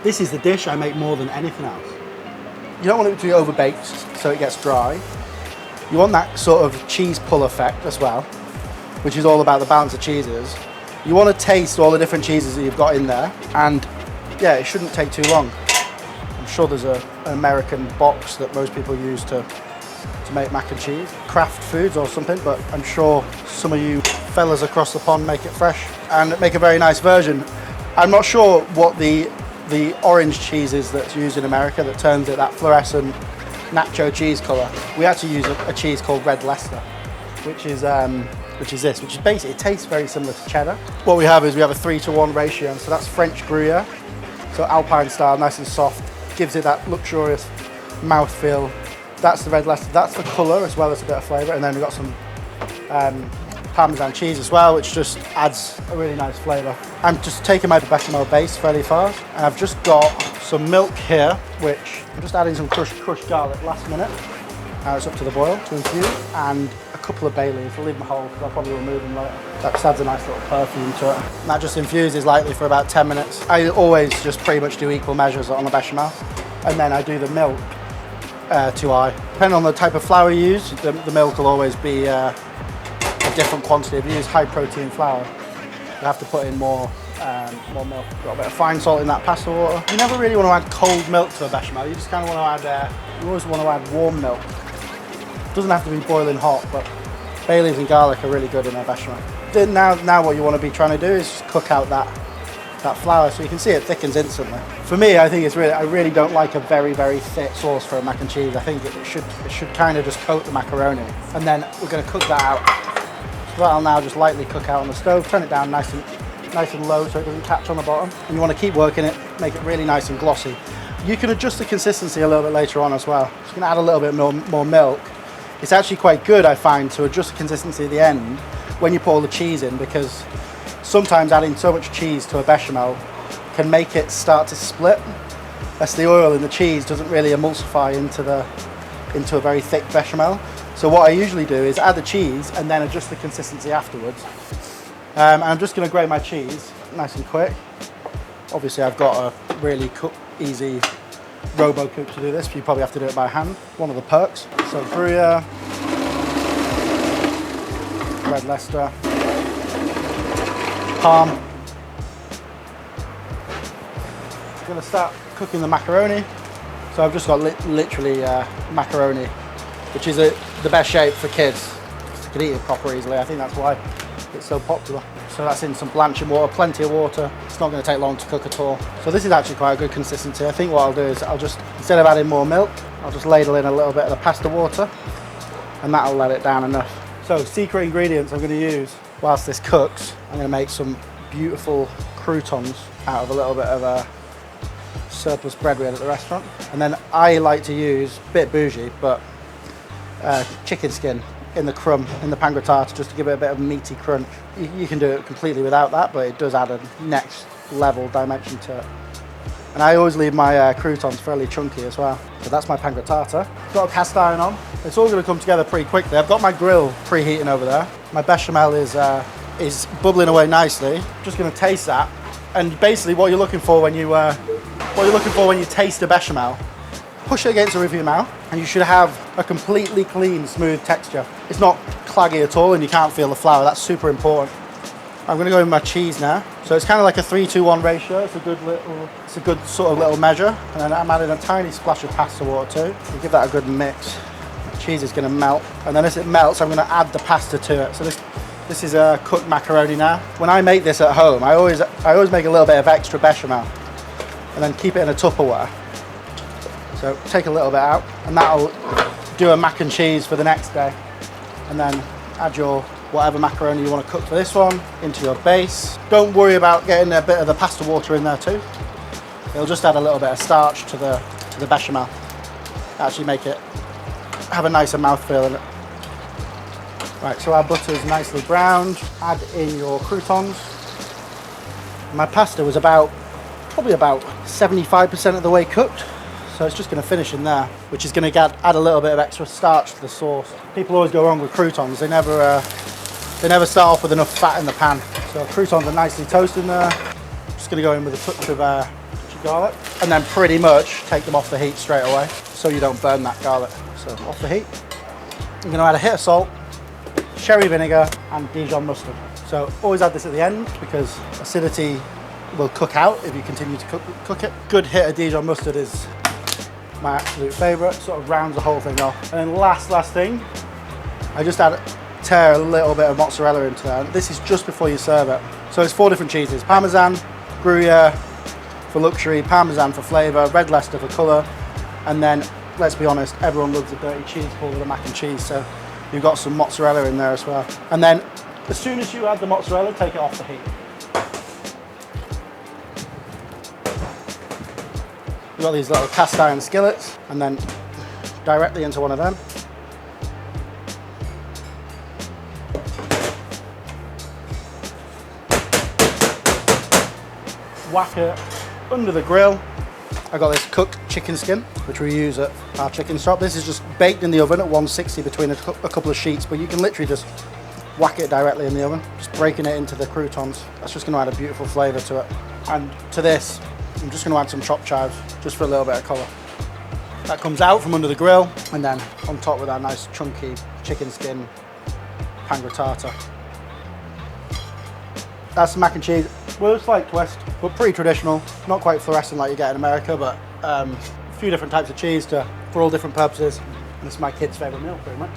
This is the dish I make more than anything else. You don't want it to be overbaked so it gets dry. You want that sort of cheese pull effect as well, which is all about the balance of cheeses. You want to taste all the different cheeses that you've got in there, and yeah, it shouldn't take too long. I'm sure there's an American box that most people use to make mac and cheese, Kraft Foods or something, but I'm sure some of you fellas across the pond make it fresh and make a very nice version. I'm not sure what the orange cheese is that's used in America that turns it that fluorescent nacho cheese colour. We actually use a cheese called Red Leicester, which is basically, it tastes very similar to cheddar. What we have is we have a 3-to-1 ratio, so that's French Gruyère, so Alpine style, nice and soft, gives it that luxurious mouthfeel. That's the Red Leicester, that's the colour as well as a bit of flavour, and then we've got some Parmesan cheese as well, which just adds a really nice flavour. I'm just taking my bechamel base fairly fast, and I've just got some milk here, which I'm just adding some crushed garlic last minute. It's up to the boil to infuse, and a couple of bay leaves. I'll leave them whole because I'll probably remove them later. That just adds a nice little perfume to it. And that just infuses lightly for about 10 minutes. I always just pretty much do equal measures on the bechamel, and then I do the milk too high. Depending on the type of flour you use, the milk will always be a different quantity. If you use high protein flour, you have to put in more milk. Got a bit of fine salt in that pasta water. You never really want to add cold milk to a bechamel. You just kind of want to add, you always want to add warm milk. It doesn't have to be boiling hot, but bay leaves and garlic are really good in a bechamel. Then now what you want to be trying to do is just cook out that flour, so you can see it thickens instantly. For me, I think I really don't like a very, very thick sauce for a mac and cheese. I think it should kind of just coat the macaroni, and then we're going to cook that out. So that'll now just lightly cook out on the stove. Turn it down nice and low so it doesn't catch on the bottom. And you want to keep working it, make it really nice and glossy. You can adjust the consistency a little bit later on as well. Just going to add a little bit more milk. It's actually quite good, I find, to adjust the consistency at the end when you pour the cheese in, because sometimes adding so much cheese to a bechamel can make it start to split, as the oil in the cheese doesn't really emulsify into a very thick bechamel. So what I usually do is add the cheese and then adjust the consistency afterwards. And I'm just going to grate my cheese nice and quick. Obviously I've got a really easy robo-cook to do this, but you probably have to do it by hand. One of the perks. So Gruyère, Red Leicester, Parm. I'm going to start cooking the macaroni. So I've just got literally macaroni, which is the best shape for kids. You can eat it proper easily. I think that's why it's so popular. So that's in some blanching water, plenty of water. It's not going to take long to cook at all. So this is actually quite a good consistency. I think what I'll do is I'll just, instead of adding more milk, I'll just ladle in a little bit of the pasta water, and that'll let it down enough. So secret ingredients I'm going to use whilst this cooks. I'm going to make some beautiful croutons out of a little bit of surplus bread we had at the restaurant. And then I like to use, a bit bougie, but chicken skin in the crumb, in the pan grattata, just to give it a bit of meaty crunch. You can do it completely without that, but it does add a next level dimension to it. And I always leave my croutons fairly chunky as well. So that's my pan grattata. Got a cast iron on. It's all going to come together pretty quickly. I've got my grill preheating over there. My bechamel is bubbling away nicely. Just going to taste that. And basically what you're looking for when you taste a bechamel, push it against the roof of your mouth, and you should have a completely clean, smooth texture. It's not claggy at all, and you can't feel the flour. That's super important. I'm going to go in with my cheese now. So it's kind of like a 3-to-1 ratio. It's a good sort of little measure. And then I'm adding a tiny splash of pasta water too. We'll give that a good mix. The cheese is going to melt, and then as it melts, I'm going to add the pasta to it. So this is a cooked macaroni now. When I make this at home, I always make a little bit of extra bechamel, and then keep it in a Tupperware. So take a little bit out, and that'll do a mac and cheese for the next day. And then add your whatever macaroni you want to cook for this one into your base. Don't worry about getting a bit of the pasta water in there too. It'll just add a little bit of starch to the bechamel. Actually make it have a nicer mouthfeel in it. Right, so our butter's nicely browned. Add in your croutons. My pasta was probably about 75% of the way cooked. So it's just going to finish in there, which is going to add a little bit of extra starch to the sauce. People always go wrong with croutons. They never start off with enough fat in the pan. So croutons are nicely toasted in there. Just going to go in with a touch of garlic, and then pretty much take them off the heat straight away so you don't burn that garlic. So off the heat. I'm going to add a hit of salt, sherry vinegar, and Dijon mustard. So always add this at the end because acidity will cook out if you continue to cook it. Good hit of Dijon mustard is my absolute favourite, sort of rounds the whole thing off. And then last thing, I just tear a little bit of mozzarella into there. This is just before you serve it. So it's 4 different cheeses: Parmesan, Gruyère for luxury, Parmesan for flavour, Red Leicester for colour, and then, let's be honest, everyone loves a dirty cheese pull with a mac and cheese, so you've got some mozzarella in there as well. And then, as soon as you add the mozzarella, take it off the heat. You've got these little cast iron skillets, and then directly into one of them. Whack it under the grill. I got this cooked chicken skin, which we use at our chicken shop. This is just baked in the oven at 160 between a couple of sheets, but you can literally just whack it directly in the oven, just breaking it into the croutons. That's just going to add a beautiful flavour to it. And to this, I'm just going to add some chopped chives, just for a little bit of colour. That comes out from under the grill, and then on top with our nice chunky chicken skin pan grattata. That's the mac and cheese. Well, it's like twist, but pretty traditional. Not quite fluorescent like you get in America, but a few different types of cheese for all different purposes. And it's my kids' favourite meal, pretty much.